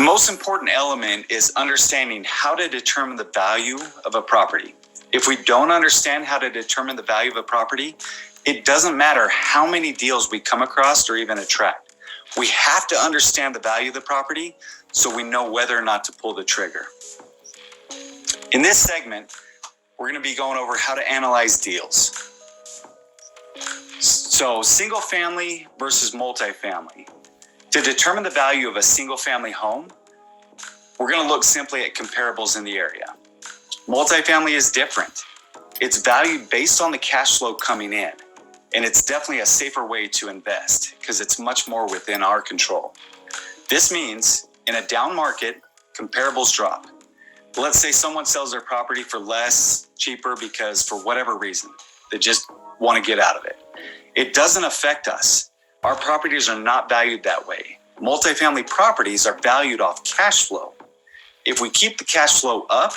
most important element is understanding how to determine the value of a property. If we don't understand how to determine the value of a property, it doesn't matter how many deals we come across or even attract. We have to understand the value of the property so we know whether or not to pull the trigger. In this segment, we're going to be going over how to analyze deals. So single family versus multifamily. To determine the value of a single family home, we're going to look simply at comparables in the area. Multifamily is different. It's valued based on the cash flow coming in, and it's definitely a safer way to invest because it's much more within our control. This means in a down market, comparables drop. Let's say someone sells their property for less, cheaper, because for whatever reason, they just want to get out of it. It doesn't affect us. Our properties are not valued that way. Multifamily properties are valued off cash flow. If we keep the cash flow up,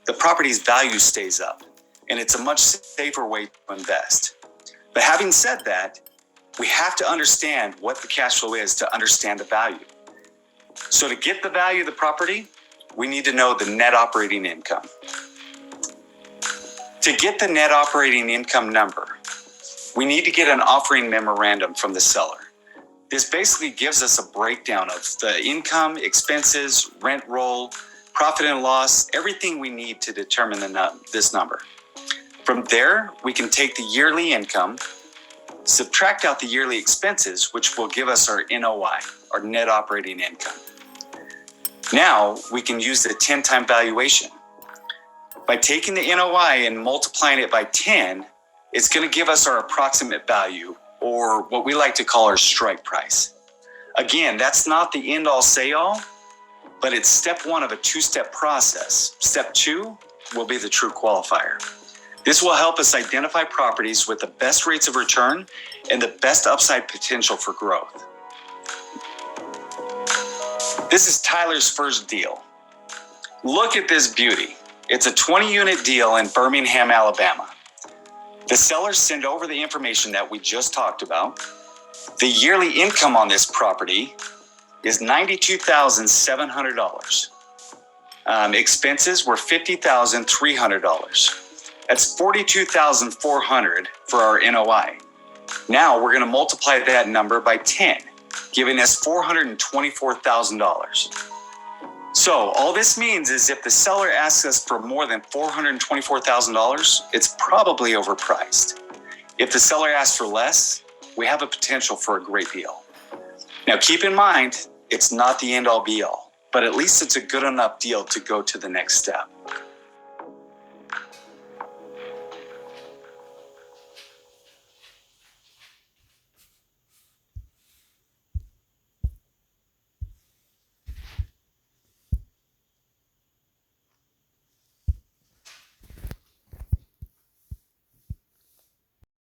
the property's value stays up, and it's a much safer way to invest. But having said that, we have to understand what the cash flow is to understand the value. So to get the value of the property, we need to know the net operating income. To get the net operating income number, we need to get an offering memorandum from the seller. This basically gives us a breakdown of the income, expenses, rent roll, profit and loss, everything we need to determine this number. From there, we can take the yearly income, subtract out the yearly expenses, which will give us our NOI, our net operating income. Now, we can use the 10-time valuation. By taking the NOI and multiplying it by 10, it's going to give us our approximate value, or what we like to call our strike price. Again, that's not the end-all say-all, but it's step one of a two-step process. Step two will be the true qualifier. This will help us identify properties with the best rates of return and the best upside potential for growth. This is Tyler's first deal. Look at this beauty. It's a 20-unit deal in Birmingham, Alabama. The sellers send over the information that we just talked about. The yearly income on this property is $92,700. Expenses were $50,300. That's $42,400 for our NOI. Now we're going to multiply that number by 10, giving us $424,000. So all this means is if the seller asks us for more than $424,000, it's probably overpriced. If the seller asks for less, we have a potential for a great deal. Now keep in mind, it's not the end all be all, but at least it's a good enough deal to go to the next step.